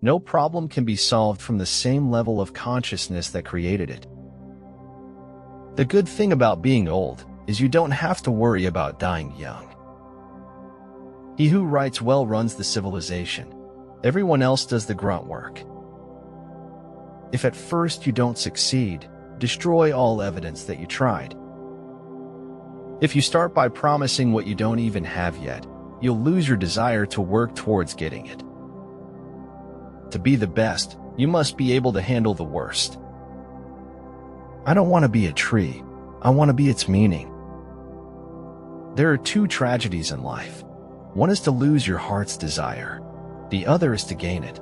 No problem can be solved from the same level of consciousness that created it. The good thing about being old is you don't have to worry about dying young. He who writes well runs the civilization. Everyone else does the grunt work. If at first you don't succeed, destroy all evidence that you tried. If you start by promising what you don't even have yet, you'll lose your desire to work towards getting it. To be the best, you must be able to handle the worst. I don't want to be a tree. I want to be its meaning. There are two tragedies in life. One is to lose your heart's desire. The other is to gain it.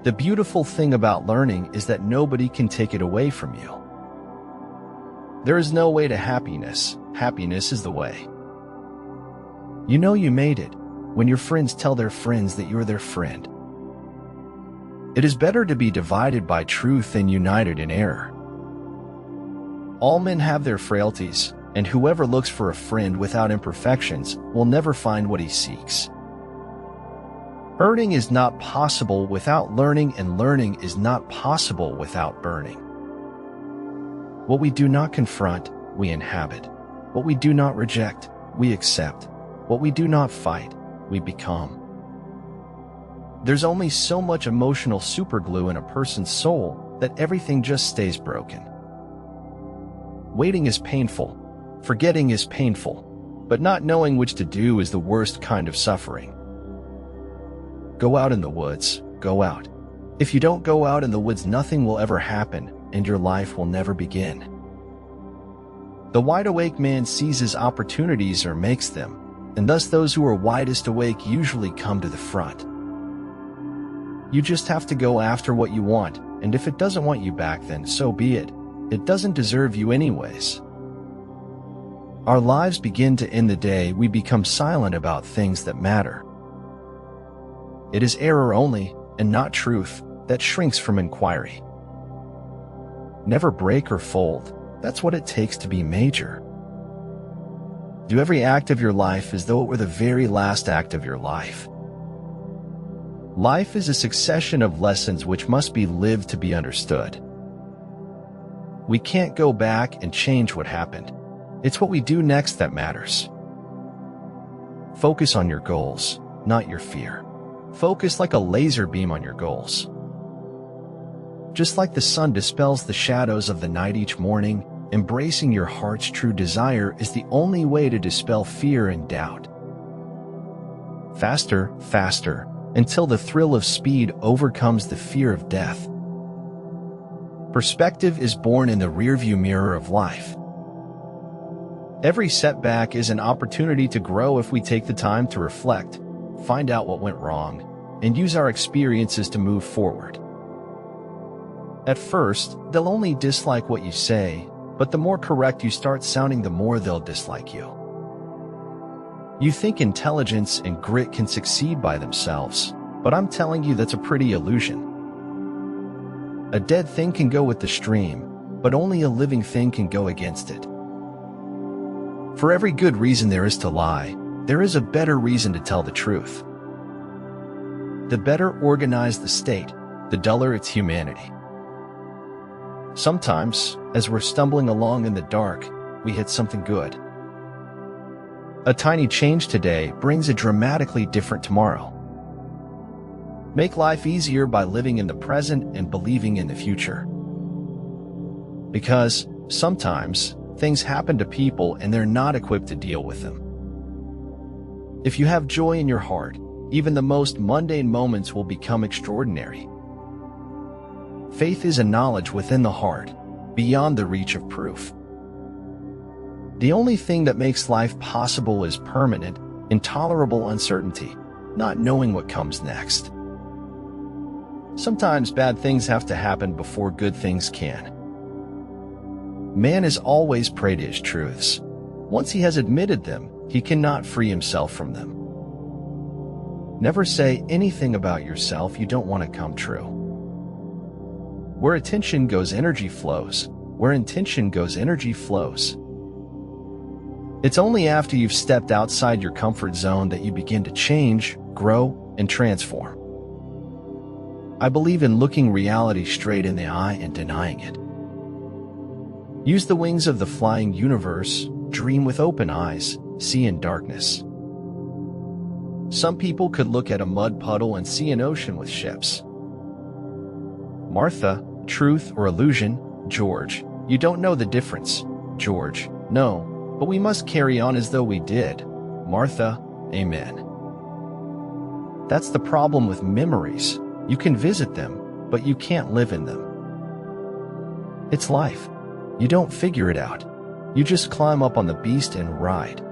The beautiful thing about learning is that nobody can take it away from you. There is no way to happiness. Happiness is the way. You know you made it when your friends tell their friends that you're their friend. It is better to be divided by truth than united in error. All men have their frailties, and whoever looks for a friend without imperfections will never find what he seeks. Burning is not possible without learning, and learning is not possible without burning. What we do not confront, we inhabit. What we do not reject, we accept. What we do not fight, we become. There's only so much emotional superglue in a person's soul that everything just stays broken. Waiting is painful. Forgetting is painful. But not knowing which to do is the worst kind of suffering. Go out in the woods. Go out. If you don't go out in the woods, nothing will ever happen, and your life will never begin. The wide-awake man seizes opportunities or makes them, and thus those who are widest awake usually come to the front. You just have to go after what you want, and if it doesn't want you back, then so be it. It doesn't deserve you anyways. Our lives begin to end the day we become silent about things that matter. It is error only, and not truth, that shrinks from inquiry. Never break or fold. That's what it takes to be major. Do every act of your life as though it were the very last act of your life. Life is a succession of lessons which must be lived to be understood. We can't go back and change what happened. It's what we do next that matters. Focus on your goals, not your fear. Focus like a laser beam on your goals. Just like the sun dispels the shadows of the night each morning, embracing your heart's true desire is the only way to dispel fear and doubt. Faster, faster, until the thrill of speed overcomes the fear of death. Perspective is born in the rearview mirror of life. Every setback is an opportunity to grow if we take the time to reflect, find out what went wrong, and use our experiences to move forward. At first, they'll only dislike what you say, but the more correct you start sounding, the more they'll dislike you. You think intelligence and grit can succeed by themselves, but I'm telling you that's a pretty illusion. A dead thing can go with the stream, but only a living thing can go against it. For every good reason there is to lie, there is a better reason to tell the truth. The better organized the state, the duller its humanity. Sometimes, as we're stumbling along in the dark, we hit something good. A tiny change today brings a dramatically different tomorrow. Make life easier by living in the present and believing in the future. Because, sometimes, things happen to people and they're not equipped to deal with them. If you have joy in your heart, even the most mundane moments will become extraordinary. Faith is a knowledge within the heart, beyond the reach of proof. The only thing that makes life possible is permanent, intolerable uncertainty, not knowing what comes next. Sometimes bad things have to happen before good things can. Man is always prey to his truths. Once he has admitted them, he cannot free himself from them. Never say anything about yourself you don't want to come true. Where attention goes, energy flows. Where intention goes, energy flows. It's only after you've stepped outside your comfort zone that you begin to change, grow, and transform. I believe in looking reality straight in the eye and denying it. Use the wings of the flying universe, dream with open eyes, see in darkness. Some people could look at a mud puddle and see an ocean with ships. Martha, truth or illusion? George, you don't know the difference. George, no, but we must carry on as though we did. Martha, amen. That's the problem with memories. You can visit them, but you can't live in them. It's life. You don't figure it out. You just climb up on the beast and ride.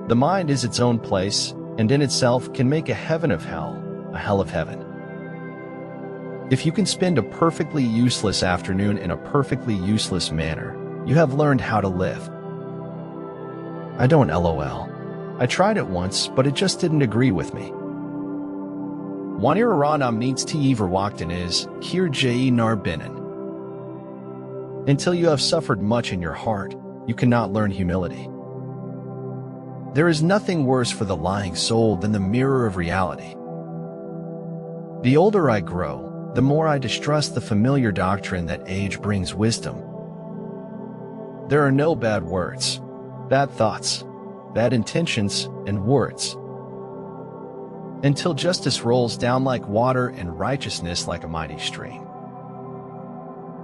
The mind is its own place, and in itself can make a heaven of hell, a hell of heaven. If you can spend a perfectly useless afternoon in a perfectly useless manner, you have learned how to live. I don't LOL. I tried it once, but it just didn't agree with me. Wanneer Aranam needs to verwachten is, hier je naar binnen. Until you have suffered much in your heart, you cannot learn humility. There is nothing worse for the lying soul than the mirror of reality. The older I grow, the more I distrust the familiar doctrine that age brings wisdom. There are no bad words, bad thoughts, bad intentions, and words. Until justice rolls down like water and righteousness like a mighty stream.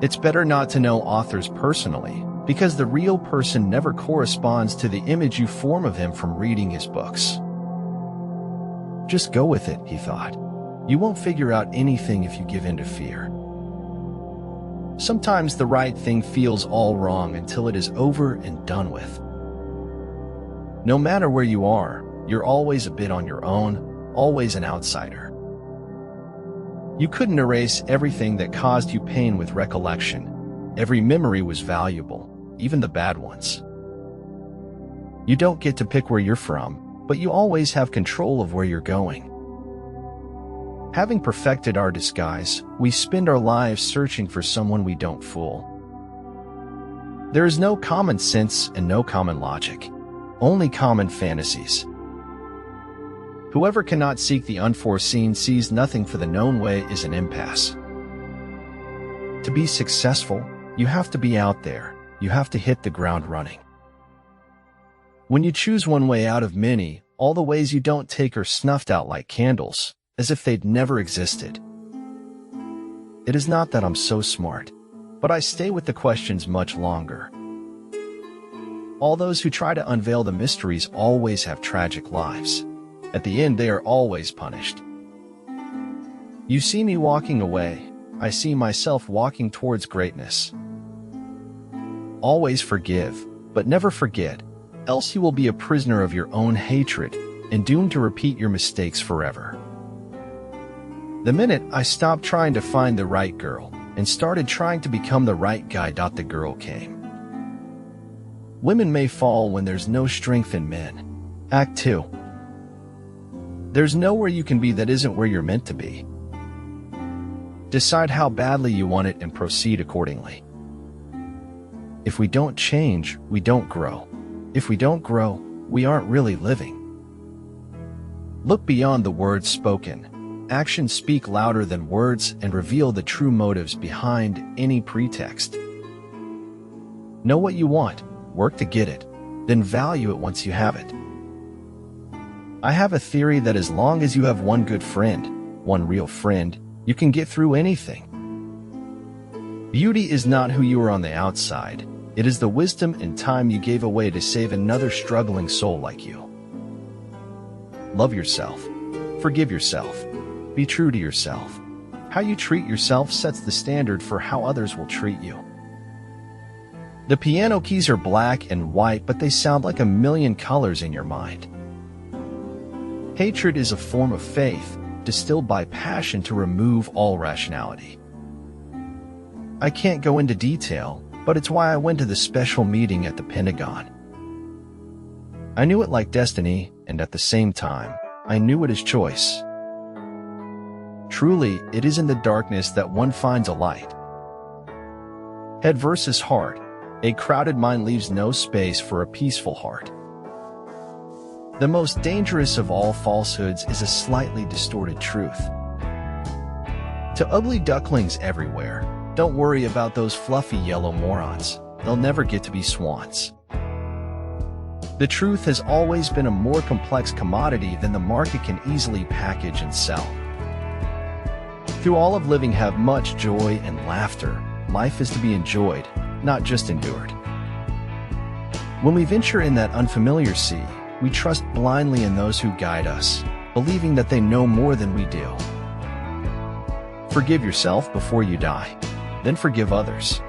It's better not to know authors personally, because the real person never corresponds to the image you form of him from reading his books. Just go with it, he thought. You won't figure out anything if you give in to fear. Sometimes the right thing feels all wrong until it is over and done with. No matter where you are, you're always a bit on your own, always an outsider. You couldn't erase everything that caused you pain with recollection. Every memory was valuable, even the bad ones. You don't get to pick where you're from, but you always have control of where you're going. Having perfected our disguise, we spend our lives searching for someone we don't fool. There is no common sense and no common logic, only common fantasies. Whoever cannot seek the unforeseen sees nothing, for the known way is an impasse. To be successful, you have to be out there. You have to hit the ground running. When you choose one way out of many, all the ways you don't take are snuffed out like candles, as if they'd never existed. It is not that I'm so smart, but I stay with the questions much longer. All those who try to unveil the mysteries always have tragic lives. At the end, they are always punished. You see me walking away, I see myself walking towards greatness. Always forgive, but never forget, else you will be a prisoner of your own hatred and doomed to repeat your mistakes forever. The minute I stopped trying to find the right girl and started trying to become the right guy, the girl came. Women may fall when there's no strength in men. Act 2. There's nowhere you can be that isn't where you're meant to be. Decide how badly you want it and proceed accordingly. If we don't change, we don't grow. If we don't grow, we aren't really living. Look beyond the words spoken. Actions speak louder than words and reveal the true motives behind any pretext. Know what you want, work to get it, then value it once you have it. I have a theory that as long as you have one good friend, one real friend, you can get through anything. Beauty is not who you are on the outside. It is the wisdom and time you gave away to save another struggling soul like you. Love yourself. Forgive yourself. Be true to yourself. How you treat yourself sets the standard for how others will treat you. The piano keys are black and white, but they sound like a million colors in your mind. Hatred is a form of faith, distilled by passion to remove all rationality. I can't go into detail, but it's why I went to the special meeting at the Pentagon. I knew it like destiny, and at the same time, I knew it as choice. Truly, it is in the darkness that one finds a light. Head versus heart. A crowded mind leaves no space for a peaceful heart. The most dangerous of all falsehoods is a slightly distorted truth. To ugly ducklings everywhere, don't worry about those fluffy yellow morons. They'll never get to be swans. The truth has always been a more complex commodity than the market can easily package and sell. Through all of living, have much joy and laughter. Life is to be enjoyed, not just endured. When we venture in that unfamiliar sea, we trust blindly in those who guide us, believing that they know more than we do. Forgive yourself before you die, then forgive others.